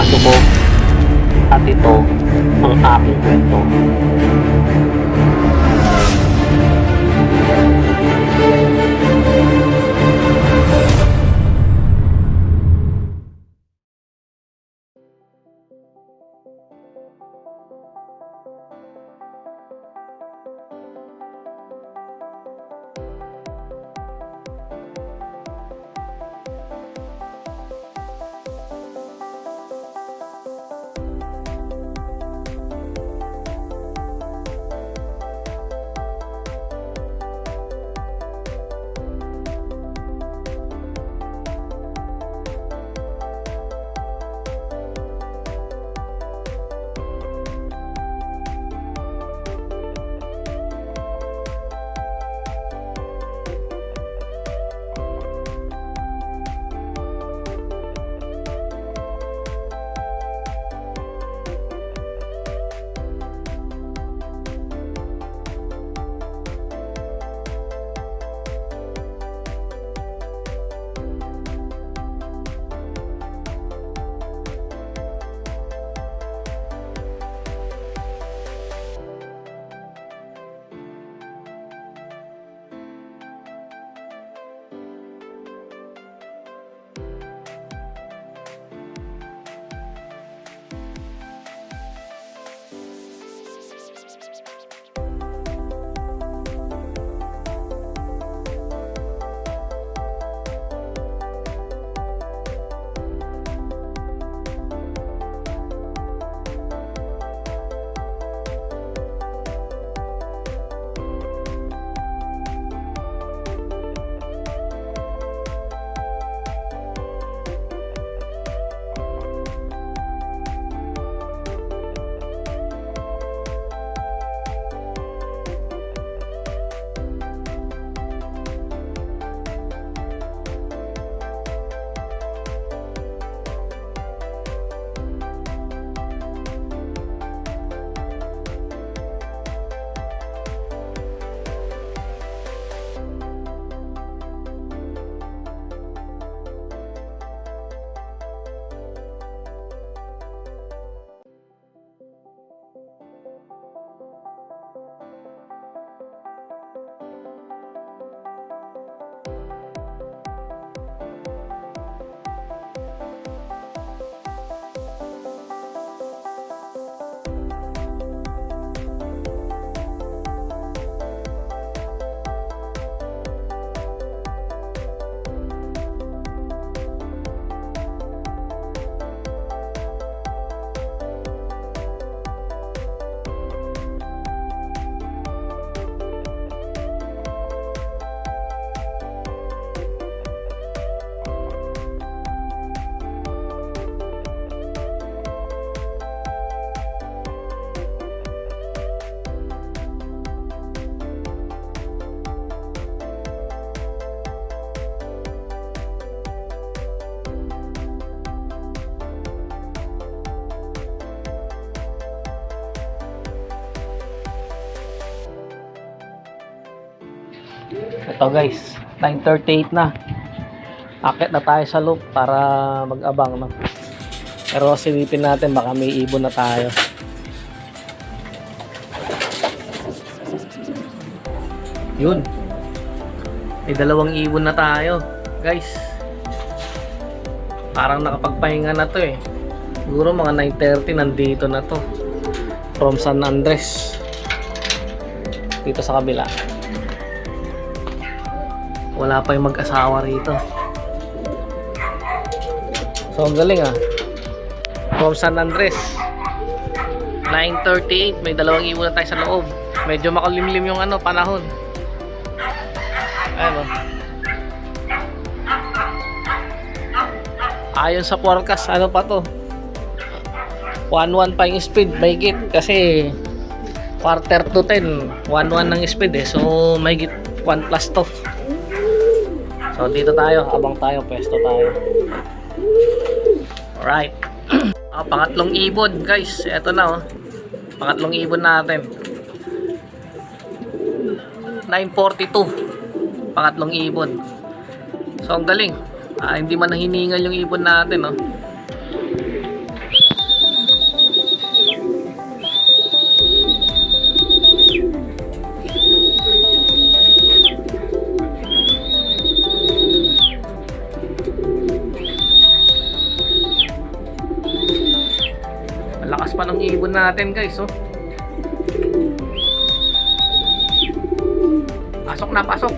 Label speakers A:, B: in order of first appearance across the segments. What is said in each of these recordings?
A: pinasubok. At ito ang aking kwento. Ito guys, 9:38 na. Akit na tayo sa loop para mag-abang, no? Pero silipin natin, baka may ibon na tayo. Yun. May dalawang ibon na tayo, guys. Parang nakapagpahinga na to eh. Siguro mga 9:30 nandito na to. From San Andres. Dito sa kabila. Wala pa yung mag-asawa rito. So ang galing ah. From San Andres. 9:38, may dalawang ibon na tayo sa loob. Medyo makulimlim yung panahon. Ayun oh. Ayon sa forecast, pa to? 1-1 pa yung speed, mahigit. Kasi quarter to 10, 1-1 ng speed eh. So mahigit 1 plus to. So dito tayo, abang tayo, pwesto tayo. Alright. Pangatlong ibon guys. Eto na oh. Pangatlong ibon natin. 9:42. Pangatlong ibon. So ang galing. Hindi man nahiningal yung ibon natin oh. lakas pa ng ibon natin guys, oh. Pasok na, pasok.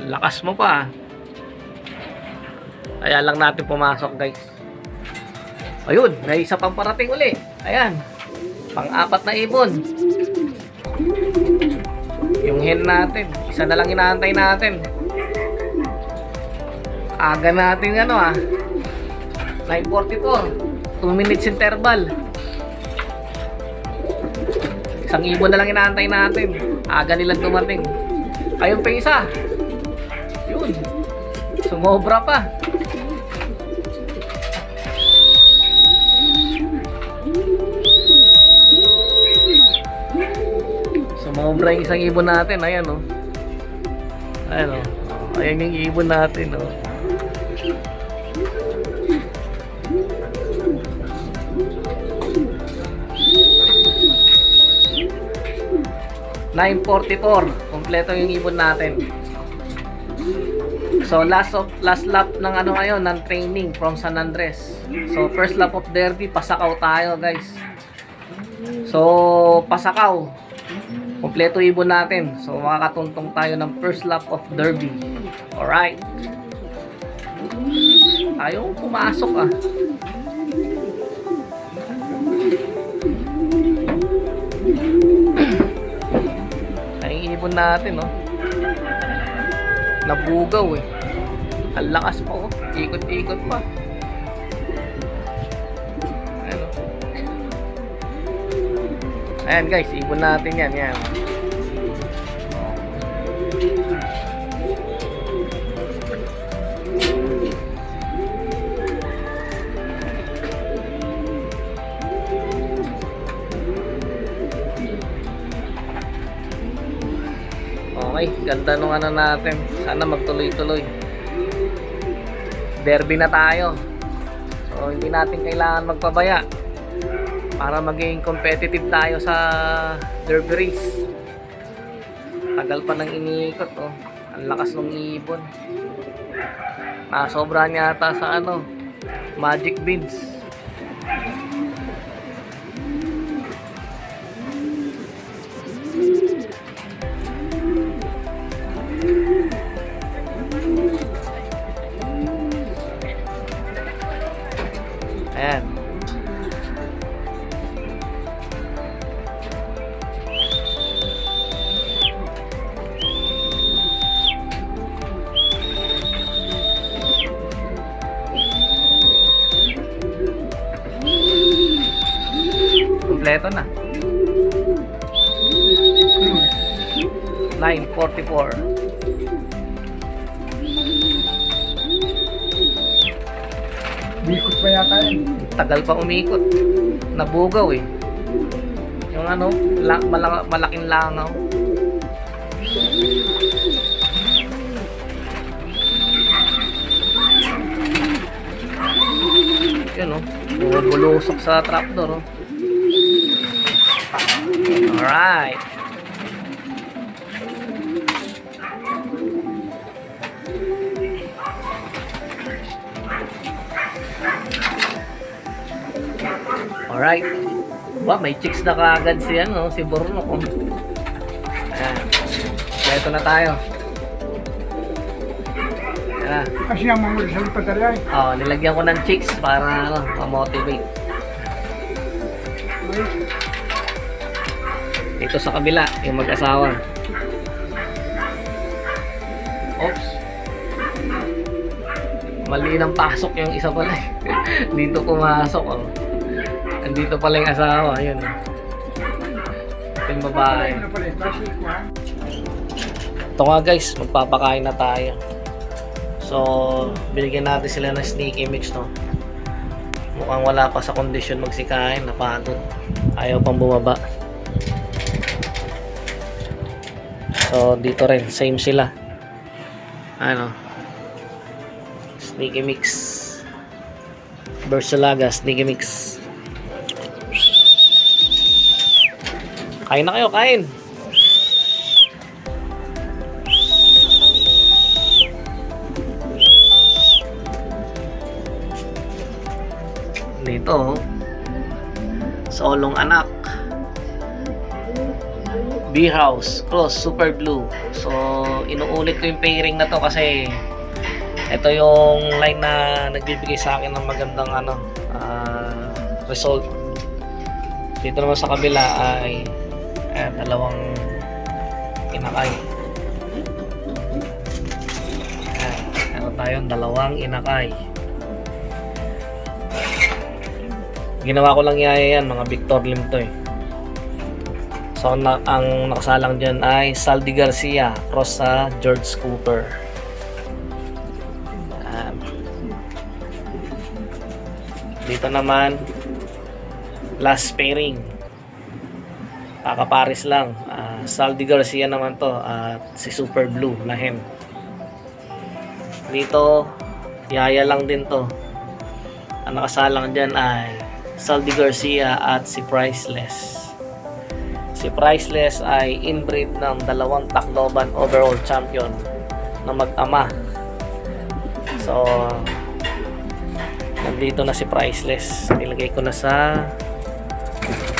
A: Lakas mo pa. Kaya lang natin pumasok guys. Ayun, may isa pang parating uli. Ayan, pang-apat na ibon. Yung hen natin, isa na lang inaantay natin. Aga natin 9:44, 2 minutes interval. Isang ibon na lang inaantay natin. Aga nilang dumating. Ayun pa isa. Yun, sumobra pa. Sumobra yung isang ibon natin. Ayan, oh. Ayan, oh. Ayan yung ibon natin, oh. (9:44) kompleto yung ibon natin. So last lap ng ngayon, ng training from San Andres. So first lap of derby, Pasakaw tayo guys. So Pasakaw, kompleto ibon natin. So makakatuntong tayo ng first lap of derby. Alright, ayaw pumasok ah. Ay, ibon natin, no? Nabugaw eh. Ang lakas pa, oh. Ikot-ikot pa. Ayan, oh. Ayan guys, ibon natin yan. Yan. Okay, ganda nung natin. Sana magtuloy-tuloy. Derby na tayo. So hindi natin kailangan magpabaya para maging competitive tayo sa derby race. Tagal pa nang iniikot, oh. Ang lakas ng ibon. Sobra niya ata sa magic beads. Ayan. Kompleto na. 9:44.
B: Umikot pa yata yun.
A: Tagal pa umikot. Nabugaw eh. Yung malaking langaw. Yun, oh. Bumubulusok sa trapdoor, oh. Alright. Alright. Ba, may chicks na kaagad si Bornok, oh. Ayan. Ito na tayo. Ayan.
B: Kasi ang mga sa patalya.
A: Nilagyan ko ng chicks para ma-motivate. Dito sa kabila, yung mag-asawa. Oops. Mali ng pasok yung isa pala. Dito pumasok, oh. Andito pala yung asawa, yun. Ito yung babae. Ito nga guys, magpapakain na tayo. So, binigyan natin sila ng sneaky mix, no? Mukhang wala pa sa kondisyon magsikain, napagod. Ayaw pang bumaba. So dito rin, same sila. Ano? Sneaky Mix. Bersalaga, Sneaky Mix. Kain na kayo, kain. Dito, Solong Anak, B-House, Cross, Super Blue. So, inuulit ko yung pairing na to kasi ito yung line na nagbibigay sa akin ng magandang result. Dito naman sa kabila ay dalawang inakay. Meron tayong dalawang inakay. Ginawa ko lang yan, mga Victor Lim to eh. So ang nakasalang dyan ay Saldi Garcia cross sa George Cooper. Dito naman last pairing, kakaparis lang. Saldi Garcia naman to at si Super Blue na hen. Dito yaya lang din to. Ang nakasalang dyan ay Saldi Garcia at si Priceless. Si Priceless ay inbreed ng dalawang Tacloban overall champion na mag-ama. So nandito na si Priceless. Nilagay ko na sa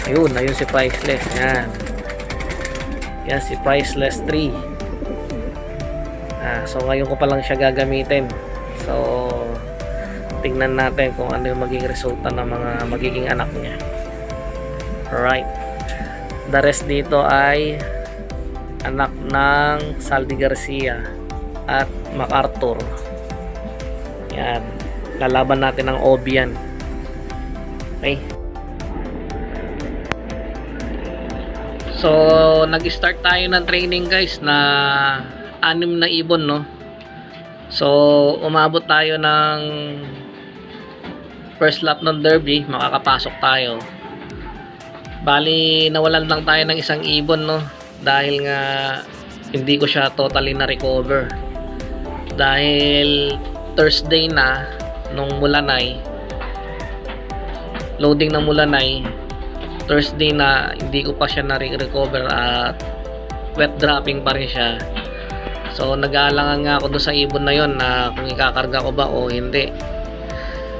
A: ayun si Priceless. Yan si Priceless 3. So ngayon ko pa lang siya gagamitin. So tingnan natin kung ano yung magiging resulta ng mga magiging anak niya. Alright. The rest dito ay anak ng Saldi Garcia at MacArthur. Yan. Lalaban natin ng OB yan. Okay. So, nag-start tayo ng training guys na 6 na ibon, no? So, umabot tayo ng first lap ng derby, makakapasok tayo. Bali, nawalan lang tayo ng isang ibon, no? Dahil nga hindi ko siya totally na-recover. Dahil Thursday na nung Mulanay, loading ng Mulanay, Thursday na hindi ko pa siya na-recover at wet dropping pa rin siya. So nag-aalangan nga ako doon sa ibon na yon na kung ikakarga ko ba o hindi.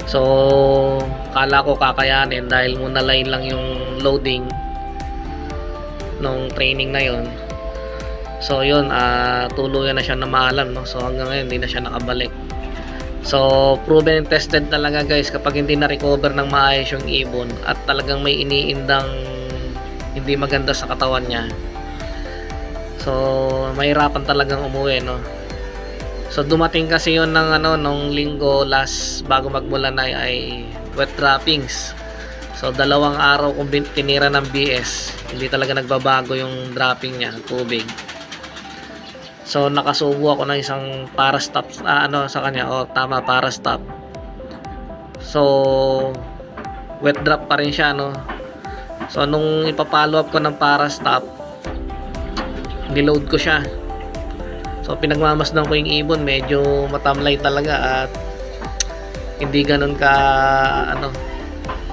A: So kala ko kakayanin dahil muna line lang yung loading nung training na yon. So yun, tuluyan na siya na maalam, no? So hanggang ngayon hindi na siya nakabalik. So proven and tested talaga guys, kapag hindi na-recover ng maayos yung ibon at talagang may iniindang hindi maganda sa katawan niya, so mahirapan talagang umuwi, no? So dumating kasi yun ng nung linggo last bago magmula na ay wet droppings. So 2 araw kung tinira ng BS, hindi talaga nagbabago yung dropping niya, tubig. So nakasubo ako ng isang para stop sa kanya. Tama, para stop. So wet drop pa rin siya, no? So nung ipa-follow up ko ng para stop, niload ko siya. So pinagmamasdan ko yung ibon, medyo matamlay talaga at hindi ganun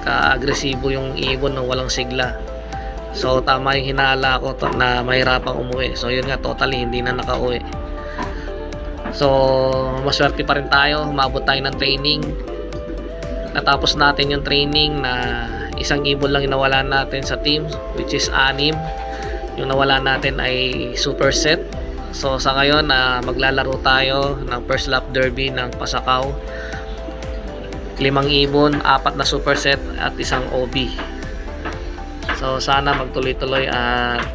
A: ka-agresibo yung ibon, no? Walang sigla. So tama yung hinala ko na mahirapang umuwi. So yun nga, totally hindi na nakauwi. So maswerte pa rin tayo, umabot tayo ng training. Natapos natin yung training na isang ibon lang inawala natin sa team, which is 6. Yung nawala natin ay super set. So sa ngayon maglalaro tayo ng first lap derby ng Pasakaw. 5 ibon, 4 na super set at isang OB. So sana magtuloy-tuloy at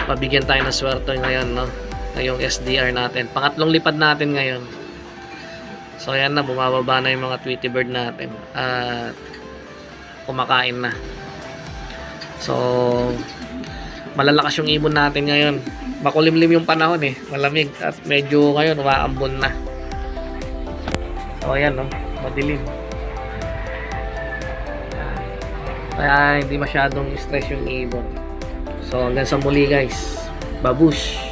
A: mabigyan tayo ng swerte ngayon, no? Ngayong SDR natin. Pangatlong lipad natin ngayon. So ayan na, bumababa na yung mga Tweety Bird natin at kumakain na. So malalakas yung ibon natin ngayon. Makulimlim yung panahon eh, malamig at medyo ngayon umaambon na. So ayan, no? Madilim. Kaya hindi masyadong stress yung ibon. So hanggang sa muli guys. Babush!